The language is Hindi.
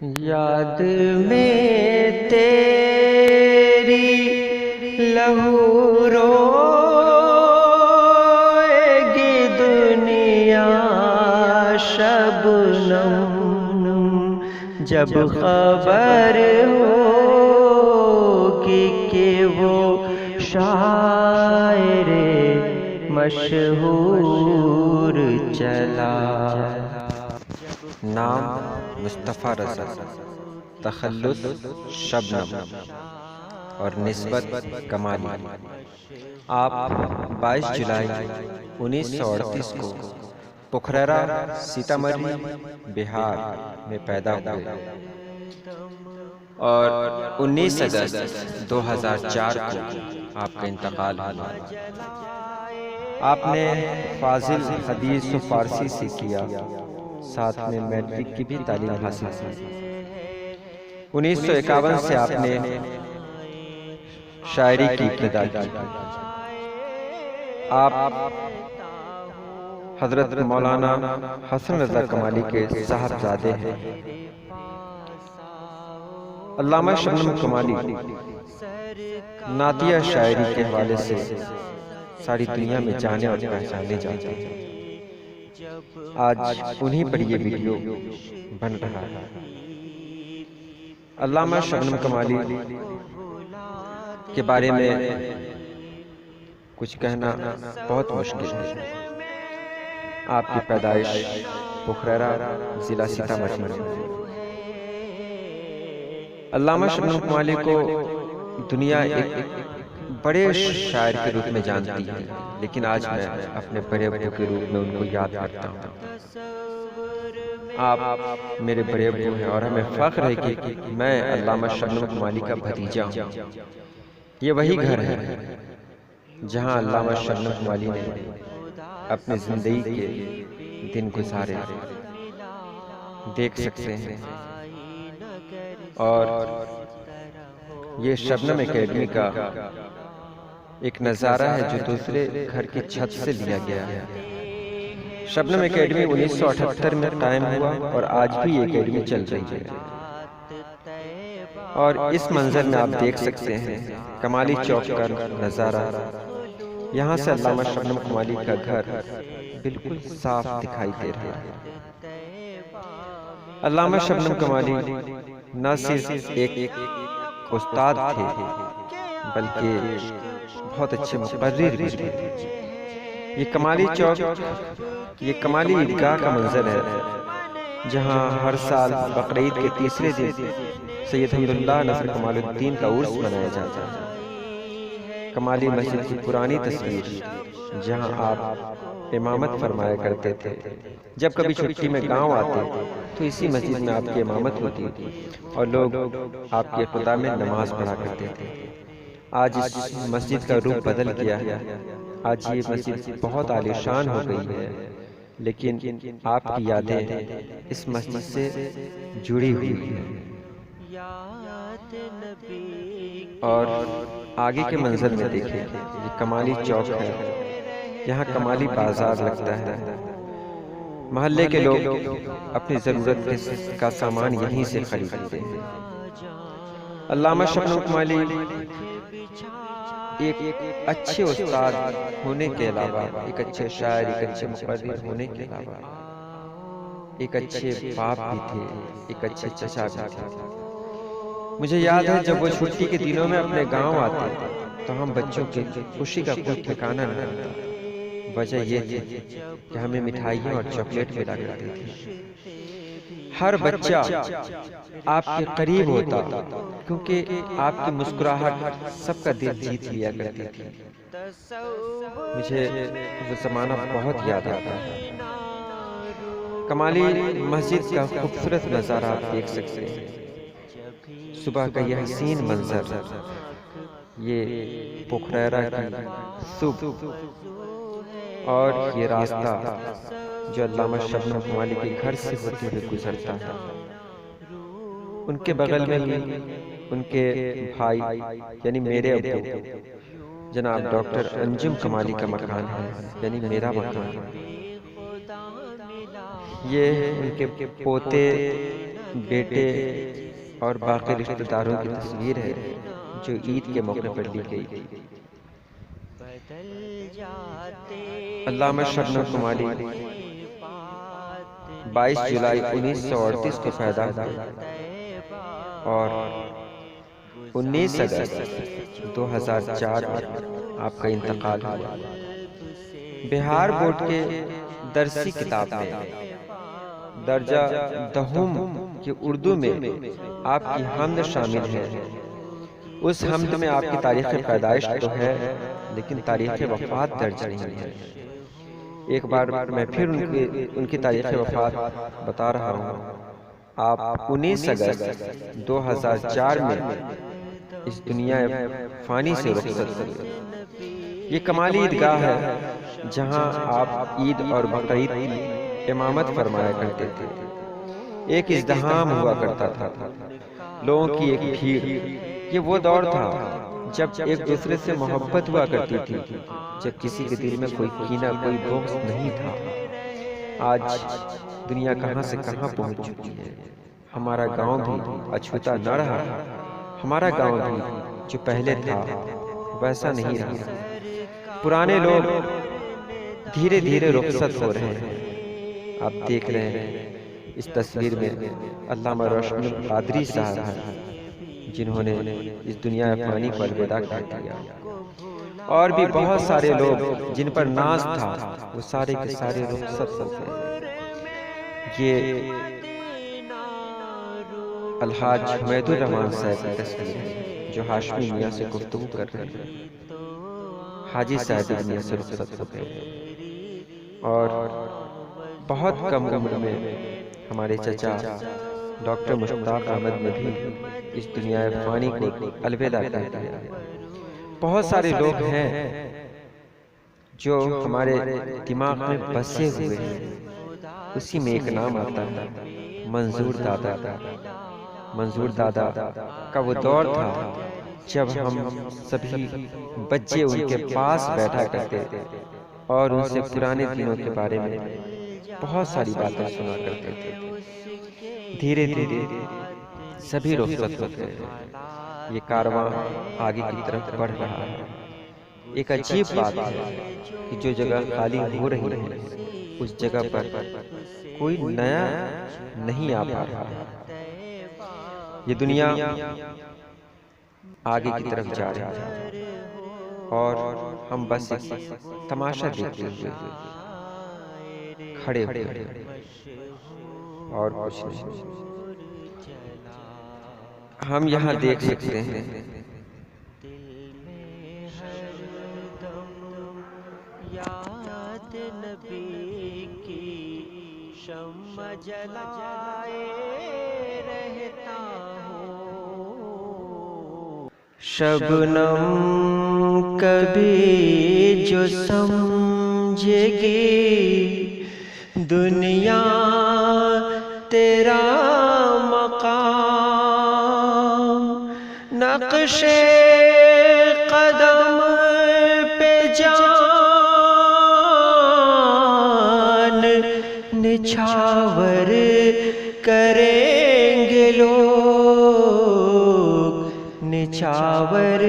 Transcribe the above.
याद में तेरी लहू रोएगी दुनिया शबनम, जब खबर होगी कि वो शायरे मशहूर चला। नाम मुस्तफ़ा रज़ा, तखल्लुस शबनम और निस्बत कमाली। आप 22 जुलाई 1938 को पोखररा, सीतामढ़ी, बिहार में पैदा हुए और 19 अगस्त 2004 को आपका इंतकाल हुआ। आपने फाजिल हदीस व फारसी से किया, साथ में मैट्रिक की भी तालीम हासिल की। 1951 से आपने शायरी की इब्तिदा की। आप हजरत मौलाना हसन रज़ा कमाली के साहबजादे हैं। अल्लामा शबनम कमाली नातिया शायरी के हवाले से सारी दुनिया में जाने और पहचाने जाते हैं। आज उन्हीं पर ये वीडियो बन रहा है। अल्लामा शबनम कमाली के बारे में कुछ कहना बहुत मुश्किल है। आपकी पैदाइश पोखररा, जिला सीतामढ़ी में। अल्लामा शबनम कमाली को दुनिया एक बड़े शायर के रूप में जानती है, लेकिन आज मैं अपने बड़े अब्बू के रूप में उनको याद करता हूँ। आप मेरे बड़े अब्बू हैं और हमें फख्र है कि मैं अल्लामा शबनम कमाली का भतीजा हूँ। ये वही घर है जहाँ अल्लामा शबनम कमाली ने अपनी जिंदगी के दिन गुजारे, देख सकते हैं। और ये शबनम एकेडमी का एक नज़ारा है जो दूसरे घर की छत से लिया गया है। शबनम एकेडमी 1978 में कायम हुआ और आज भी ये एकेडमी चल रही है। और इस मंजर में आप देख सकते हैं कमाली चौक का नज़ारा। यहाँ से अल्लामा शबनम कमाली का घर बिल्कुल साफ दिखाई दे रहा है। अल्लामा शबनम कमाली न सिर्फ एक उस्ताद थे, बल्कि बहुत अच्छे मुक़र्रिर भी थे। ये कमाली चौक, ये कमाली ईदगाह का मंजर है, जहाँ हर साल बकरीद के तीसरे दिन सैयद हम्दुल्लाह नसर कमालुद्दीन का उर्स मनाया जाता है। कमाली मस्जिद की पुरानी तस्वीर, जहाँ आप इमामत फरमाया करते थे। जब कभी छुट्टी में गांव आते तो इसी मस्जिद में आपकी इमामत होती थी और लोग आपके खुदा में नमाज पढ़ा करते थे। आज इस मस्जिद का रूप बदल गया है। आज ये मस्जिद बहुत आलीशान हो गई है, लेकिन आपकी यादें इस मस्जिद से जुड़ी हुई हैं। और आगे के मंजर में देखें, ये कमाली चौक है। यहाँ कमाली बाजार लगता है। मोहल्ले के लोग अपनी ज़रूरत का सामान यहीं से खरीदते हैं। अल्लामा शबनम कमाली एक अच्छे उस्ताद होने के अलावा, एक अच्छे शायर, एक अच्छे मुक़र्रिर होने के अलावा एक अच्छे बाप भी थे, एक अच्छे चचा भी थे। मुझे याद है जब वो छुट्टी के दिनों में अपने गांव आते तो हम बच्चों की खुशी का कोई ठिकाना न रहता। वजह ये थी कि हमें मिठाइयाँ और चॉकलेट मिला करती थी। हर बच्चा आपके करीब होता, क्योंकि आपकी मुस्कुराहट सबका दिल जीत लिया करती थी। मुझे वो ज़माना बहुत याद आता है। कमाली मस्जिद का खूबसूरत नज़ारा आप देख सकते हैं। सुबह का यह हसीन मंजर, ये पोखररा की सुबह और ये रास्ता जो अल्लामा शबनम कमाली के घर से होते हुए गुजरता है। उनके बगल में ही उनके भाई यानी मेरे अब्बू जनाब डॉक्टर अंजुम कमाली का मकान है, यानी मेरा मकान है। ये उनके पोते बेटे और बाकी रिश्तेदारों की तस्वीर है जो ईद के मौके पर ली गई थी। अल्लामा शबनम कुमारी 22 जुलाई 1938 को पैदा हुए और 19 अगस्त 2004 में आपका इंतकाल हुआ। बिहार बोर्ड के दरसी किताब में दर्जा दहुम की उर्दू में आपकी हमद शामिल है। उस हमद में आपकी तारीख पैदाइश तो है, लेकिन तारीख वफात दर्ज नहीं है। एक बार मैं फिर उनकी तारीख वफात बता रहा हूँ। आप 19 अगस्त 2004 में इस दुनिया फानी से रुखसत हुए। ये कमाली ईदगाह है जहाँ आप ईद और बकरीद की इमामत फरमाया करते थे। एक इज़्दिहाम हुआ करता था, लोगों की एक भीड़। ये वो दौर था जब एक दूसरे से मोहब्बत हुआ करती थी, जब किसी के दिल में कोई कीना, कोई बुग़्ज़ नहीं था। आज दुनिया कहाँ से कहाँ पहुँच चुकी है। हमारा गांव भी अछूता न रहा। हमारा गांव भी जो पहले था वैसा नहीं रहा। पुराने लोग धीरे धीरे रुखसत हो रहे हैं। आप देख रहे हैं इस तस्वीर में अल्लामा रोशन कादरी साहब हैं, जिन्होंने इस दुनिया फानी को अलविदा कर दिया। और भी बहुत सारे लोग जिन पर नाज था, वो सारे के सारे रुखसत हो गए। ये अलहाज हुमैदुर रहमान साहब की तस्वीर है, जो हाशमी मियाँ से गुफ्तगू कर रहे हैं। हाजी साहब मियाँ से रुखसत हो गए और बहुत कम उम्र में हमारे चचा डॉक्टर मुश्ताक अहमद ने भी इस दुनिया फानी को अलविदा कर दिया। बहुत सारे लोग हैं जो हमारे दिमाग में बसे हुए हैं। उसी में एक नाम आता है मंजूर दादा का। मंजूर दादा का वो दौर था जब हम सभी बच्चे उनके पास बैठा करते थे और उनसे पुराने दिनों के बारे में बहुत सारी बातें सुना करते थे। धीरे धीरे सभी रुखसत होते हैं। ये कारवां आगे की तरफ बढ़ रहा है। एक अजीब बात है कि जो जगह खाली हो रही है, उस जगह पर कोई नया नहीं आ पा रहा है। ये दुनिया आगे की तरफ जा रही है और हम बस एक तमाशा देखते हुए खड़े हुए और कुछ नहीं। हम यहाँ देख सकते हैं याद नबी की शम्मा जलाए रहता हूँ। शबनम कभी जो समझेगी दुनिया तेरा मकाम, नक्शे कदम पे जान निछावर करेंगे लोग, निछावर